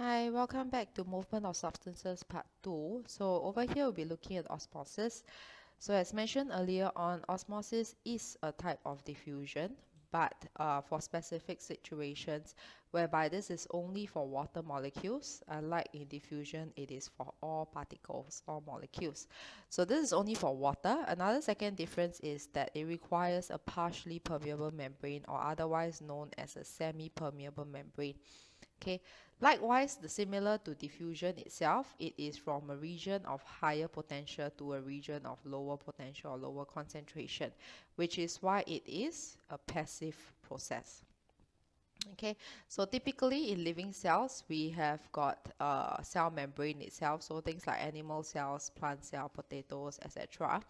Hi, welcome back to Movement of Substances Part 2. So over here we'll be looking at osmosis. So as mentioned earlier on, osmosis is a type of diffusion, but for specific situations whereby this is only for water molecules, unlike in diffusion, it is for all particles, all molecules. So this is only for water. Another second difference is that it requires a partially permeable membrane, or otherwise known as a semi-permeable membrane. Okay, likewise, similar to diffusion itself, it is from a region of higher potential to a region of lower potential or lower concentration, which is why it is a passive process. Okay, so typically in living cells, we have got cell membrane itself, so things like animal cells, plant cell, potatoes, etc.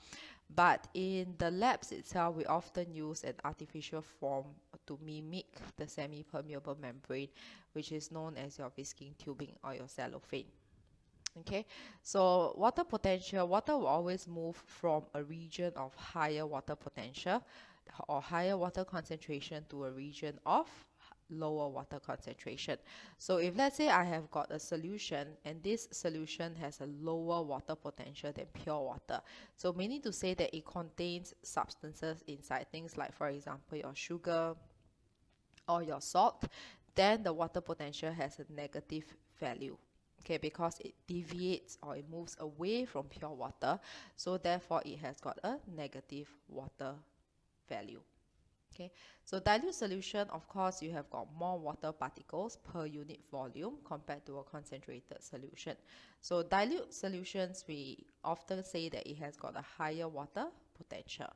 But in the labs itself, we often use an artificial form to mimic the semi-permeable membrane, which is known as your whisking tubing or your cellophane. Okay, so water potential, water will always move from a region of higher water potential or higher water concentration to a region of lower water concentration. So if let's say I have got a solution and this solution has a lower water potential than pure water, so meaning to say that it contains substances inside, things like, for example, your sugar or your salt, then the water potential has a negative value. Okay, because it deviates or it moves away from pure water, so therefore it has got a negative water value. Okay, so dilute solution, of course, you have got more water particles per unit volume compared to a concentrated solution. So dilute solutions, we often say that it has got a higher water potential.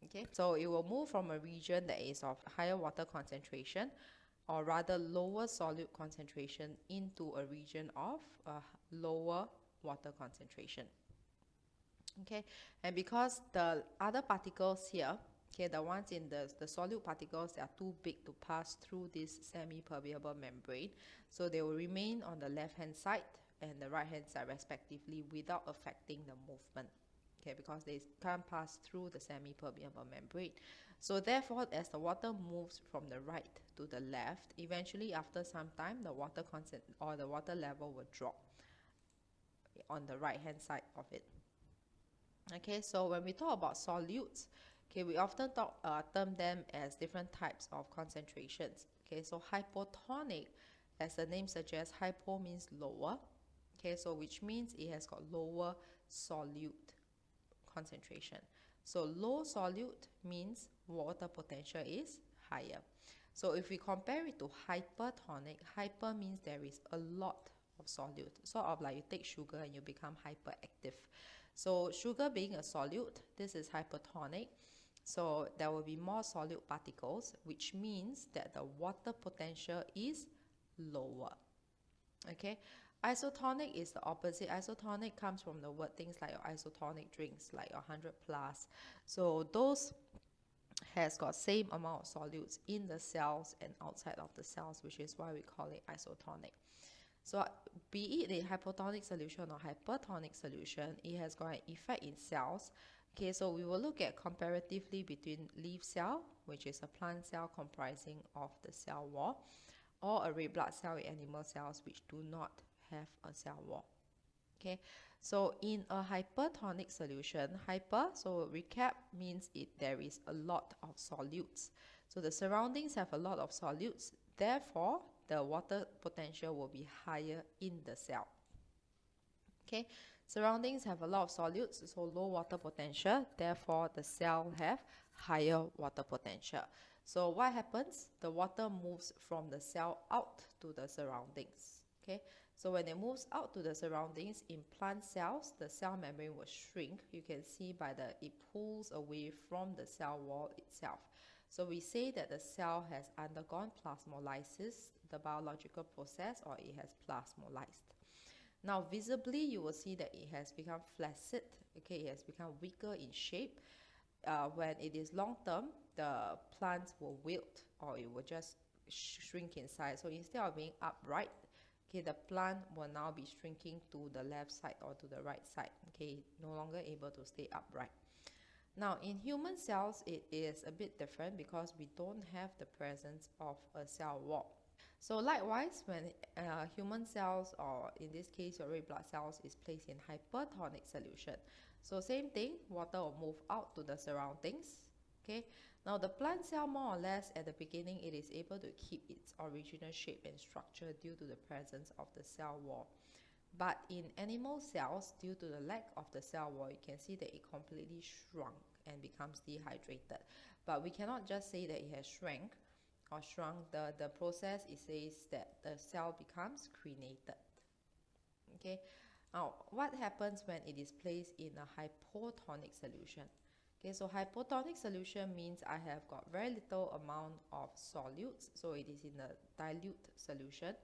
Okay, so it will move from a region that is of higher water concentration, or rather lower solute concentration, into a region of lower water concentration. Okay, and because the other particles here, okay, the ones in the solute particles, they are too big to pass through this semi-permeable membrane, so they will remain on the left hand side and the right hand side respectively without affecting the movement. Okay, because they can't pass through the semi-permeable membrane. So therefore, as the water moves from the right to the left, eventually after some time, the water constant or the water level will drop on the right hand side of it. Okay, so when we talk about solutes, okay, we often term them as different types of concentrations. Okay, so hypotonic, as the name suggests, hypo means lower. Okay, so which means it has got lower solute concentration. So low solute means water potential is higher. So if we compare it to hypertonic, hyper means there is a lot of solute, sort of like you take sugar and you become hyperactive. So sugar being a solute, this is hypertonic. So there will be more solute particles, which means that the water potential is lower. Okay, isotonic is the opposite. Isotonic comes from the word things like your isotonic drinks, like 100 plus. So those has got same amount of solutes in the cells and outside of the cells, which is why we call it isotonic. So be it a hypotonic solution or hypertonic solution, it has got an effect in cells. Okay, so we will look at comparatively between leaf cell, which is a plant cell comprising of the cell wall, or a red blood cell in animal cells which do not have a cell wall. Okay, so in a hypertonic solution, hyper, so recap, means there is a lot of solutes. So the surroundings have a lot of solutes, therefore the water potential will be higher in the cell. Okay, surroundings have a lot of solutes, so low water potential, therefore the cell have higher water potential. So what happens? The water moves from the cell out to the surroundings. Okay, so when it moves out to the surroundings in plant cells, the cell membrane will shrink. You can see by it pulls away from the cell wall itself. So we say that the cell has undergone plasmolysis, the biological process, or it has plasmolysed. Now visibly you will see that it has become flaccid. Okay, it has become weaker in shape. When it is long term, the plants will wilt or it will just shrink in size. So instead of being upright, okay, the plant will now be shrinking to the left side or to the right side. Okay, no longer able to stay upright. Now in human cells, it is a bit different because we don't have the presence of a cell wall. So likewise, when human cells, or in this case your red blood cells, is placed in hypertonic solution, so same thing, water will move out to the surroundings. Okay, now the plant cell, more or less at the beginning, it is able to keep its original shape and structure due to the presence of the cell wall. But in animal cells, due to the lack of the cell wall, you can see that it completely shrunk and becomes dehydrated. But we cannot just say that it has shrunk. The process, it says that the cell becomes crenated. Okay, now what happens when it is placed in a hypotonic solution? Okay, so hypotonic solution means I have got very little amount of solutes, so it is in a dilute solution.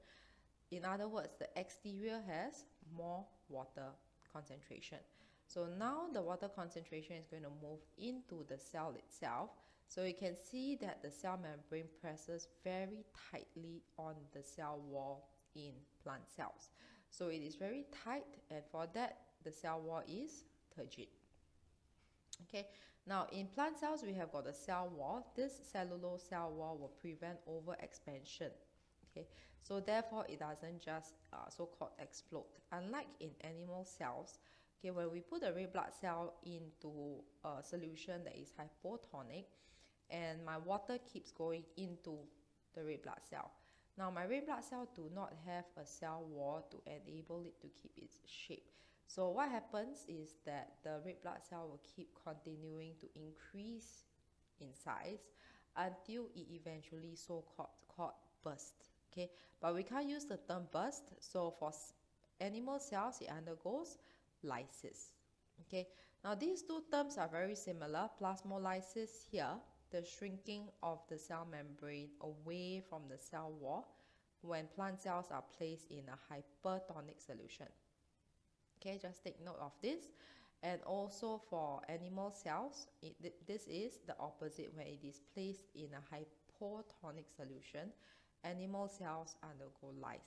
In other words, the exterior has more water concentration. So now the water concentration is going to move into the cell itself. So you can see that the cell membrane presses very tightly on the cell wall in plant cells. So it is very tight, and for that the cell wall is turgid. Okay, now in plant cells we have got a cell wall. This cellulose cell wall will prevent overexpansion. Okay, so therefore it doesn't just so-called explode. Unlike in animal cells, okay, when we put a red blood cell into a solution that is hypotonic, and my water keeps going into the red blood cell. Now my red blood cell do not have a cell wall to enable it to keep its shape. So what happens is that the red blood cell will keep continuing to increase in size until it eventually so-called burst. Okay, but we can't use the term burst. So for animal cells, it undergoes lysis. Okay, now these two terms are very similar. Plasmolysis here, the shrinking of the cell membrane away from the cell wall when plant cells are placed in a hypertonic solution. Okay, just take note of this. And also for animal cells, this is the opposite. When it is placed in a hypotonic solution, animal cells undergo lysis.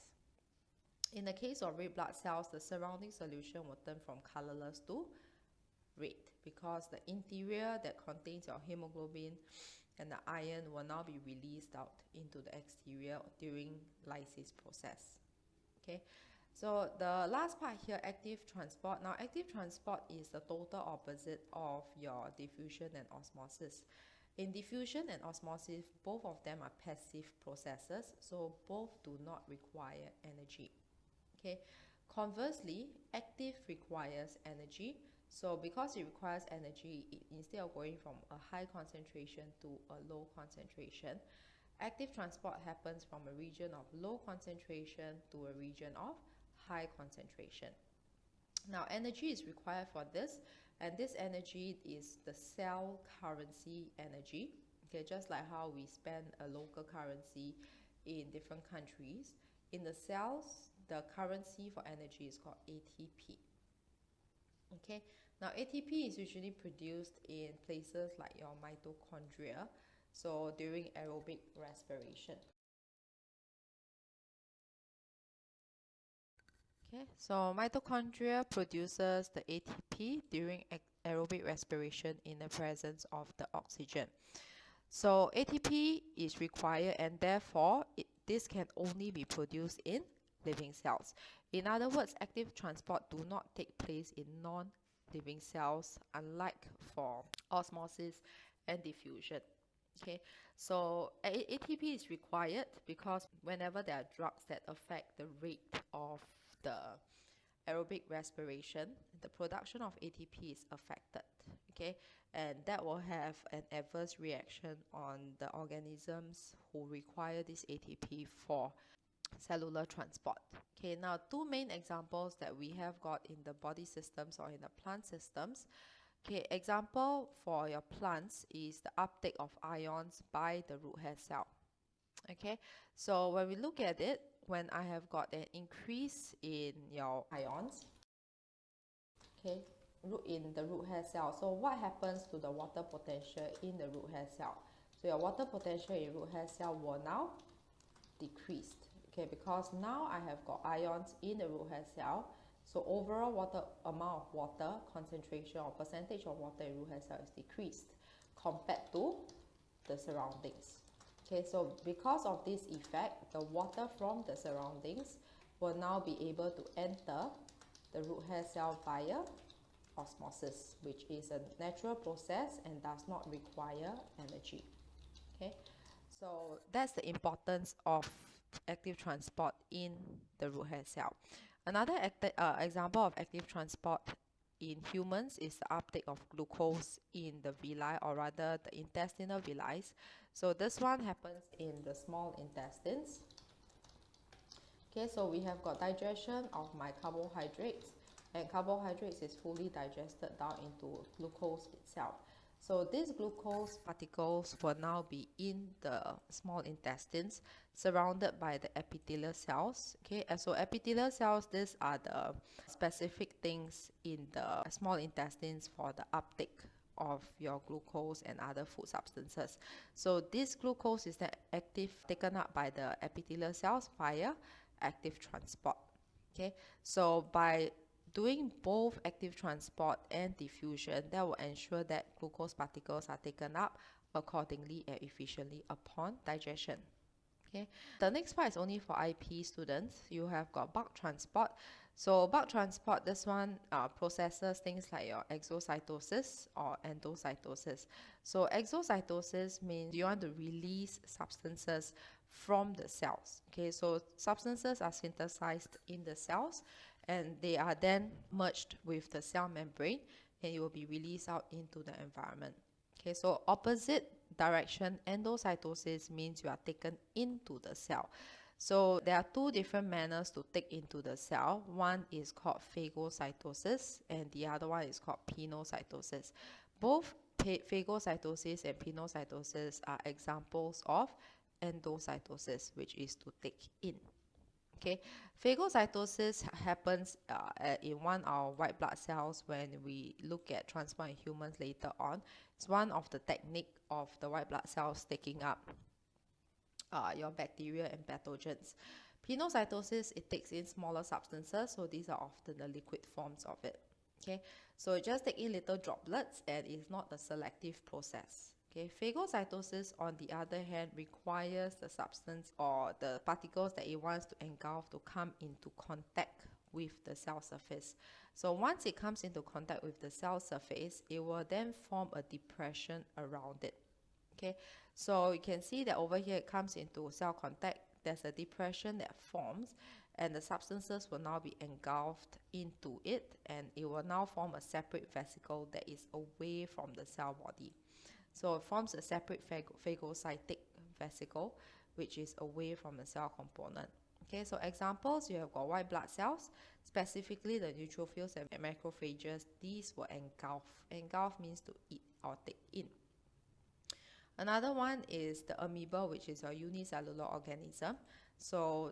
In the case of red blood cells, the surrounding solution will turn from colorless to red, because the interior that contains your hemoglobin and the iron will now be released out into the exterior during lysis process. Okay, so the last part here, active transport. Now active transport is the total opposite of your diffusion and osmosis. In diffusion and osmosis, both of them are passive processes, so both do not require energy. Okay, conversely, active requires energy. So because it requires energy, instead of going from a high concentration to a low concentration, active transport happens from a region of low concentration to a region of high concentration. Now energy is required for this, and this energy is the cell currency energy. Okay, just like how we spend a local currency in different countries, in the cells the currency for energy is called ATP. Okay, now ATP is usually produced in places like your mitochondria, so during aerobic respiration. Okay, so mitochondria produces the ATP during aerobic respiration in the presence of the oxygen. So ATP is required, and therefore this can only be produced in living cells. In other words, active transport do not take place in non-living cells, unlike for osmosis and diffusion. Okay, so ATP is required because whenever there are drugs that affect the rate of the aerobic respiration, the production of ATP is affected. Okay, and that will have an adverse reaction on the organisms who require this ATP for cellular transport. Okay, now two main examples that we have got in the body systems or in the plant systems. Okay, example for your plants is the uptake of ions by the root hair cell. Okay, so when we look at it, when I have got an increase in your ions, okay, in the root hair cell, so what happens to the water potential in the root hair cell? So your water potential in root hair cell will now decrease. Okay, because now I have got ions in the root hair cell, so overall amount of water concentration or percentage of water in root hair cell is decreased compared to the surroundings. Okay, so because of this effect, the water from the surroundings will now be able to enter the root hair cell via osmosis, which is a natural process and does not require energy. Okay, so that's the importance of active transport in the root hair cell. Another example of active transport in humans is the uptake of glucose in the villi, or rather the intestinal villi. So this one happens in the small intestines. Okay, so we have got digestion of my carbohydrates, and carbohydrates is fully digested down into glucose itself. So these glucose particles will now be in the small intestines, surrounded by the epithelial cells. Okay, and so epithelial cells, these are the specific things in the small intestines for the uptake of your glucose and other food substances. So this glucose is then taken up by the epithelial cells via active transport. Okay, so by doing both active transport and diffusion, that will ensure that glucose particles are taken up accordingly and efficiently upon digestion. Okay, the next part is only for IP students. You have got bulk transport. So bulk transport, this one processes things like your exocytosis or endocytosis. So exocytosis means you want to release substances from the cells. Okay, so substances are synthesized in the cells, and they are then merged with the cell membrane, and it will be released out into the environment. Okay, so opposite direction endocytosis means you are taken into the cell. So there are two different manners to take into the cell. One is called phagocytosis and the other one is called pinocytosis. Both phagocytosis and pinocytosis are examples of endocytosis, which is to take in. Okay, phagocytosis happens in one of our white blood cells when we look at transplant in humans later on. It's one of the technique of the white blood cells taking up your bacteria and pathogens. Pinocytosis, it takes in smaller substances, so these are often the liquid forms of it. Okay, so it just take in little droplets and it's not a selective process. Okay, phagocytosis, on the other hand, requires the substance or the particles that it wants to engulf to come into contact with the cell surface. So once it comes into contact with the cell surface, it will then form a depression around it. Okay, so you can see that over here it comes into cell contact, there's a depression that forms, and the substances will now be engulfed into it, and it will now form a separate vesicle that is away from the cell body. So it forms a separate phagocytic vesicle, which is away from the cell component. Okay, so examples, you have got white blood cells, specifically the neutrophils and macrophages. These will engulf. Engulf means to eat or take in. Another one is the amoeba, which is a unicellular organism. So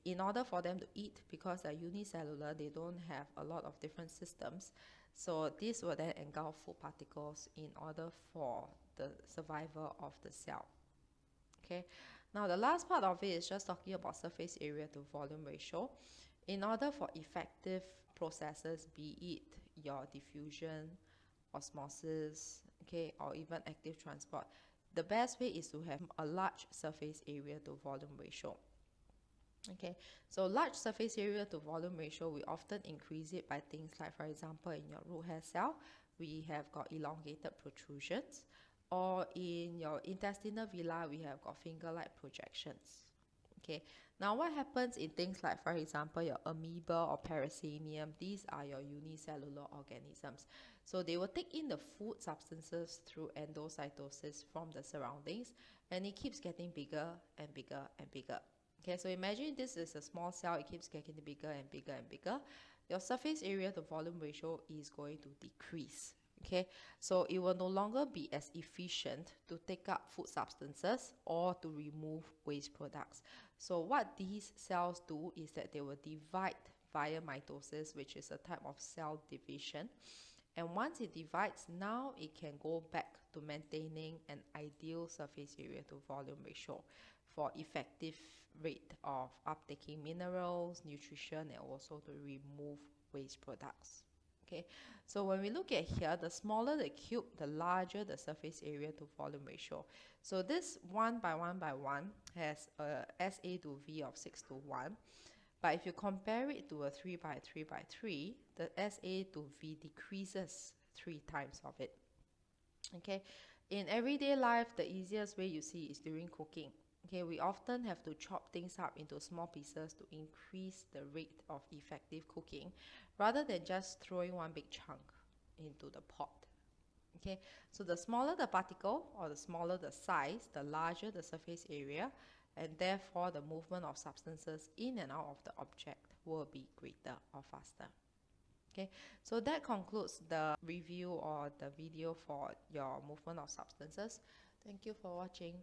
in order for them to eat, because they're unicellular, they don't have a lot of different systems. So this will then engulf food particles in order for the survival of the cell. Okay, now the last part of it is just talking about surface area to volume ratio. In order for effective processes, be it your diffusion, osmosis, okay, or even active transport, the best way is to have a large surface area to volume ratio. Okay, so large surface area to volume ratio, we often increase it by things like, for example, in your root hair cell, we have got elongated protrusions, or in your intestinal villi, we have got finger-like projections. Okay, now what happens in things like, for example, your amoeba or parasemium? These are your unicellular organisms. So they will take in the food substances through endocytosis from the surroundings, and it keeps getting bigger and bigger and bigger. Okay, so imagine this is a small cell, it keeps getting bigger and bigger and bigger. Your surface area to volume ratio is going to decrease. Okay, so it will no longer be as efficient to take up food substances or to remove waste products. So what these cells do is that they will divide via mitosis, which is a type of cell division. And once it divides, now it can go back to maintaining an ideal surface area to volume ratio for effective rate of uptaking minerals, nutrition, and also to remove waste products. Okay, so when we look at here, the smaller the cube, the larger the surface area to volume ratio. So this 1 by 1 by 1 has a SA to V of 6 to 1. But if you compare it to a 3 by 3 by 3, the SA to V decreases 3 times of it. Okay, in everyday life, the easiest way you see is during cooking. Okay, we often have to chop things up into small pieces to increase the rate of effective cooking rather than just throwing one big chunk into the pot. Okay, so the smaller the particle or the smaller the size, the larger the surface area, and therefore the movement of substances in and out of the object will be greater or faster. Okay, so that concludes the review or the video for your movement of substances. Thank you for watching.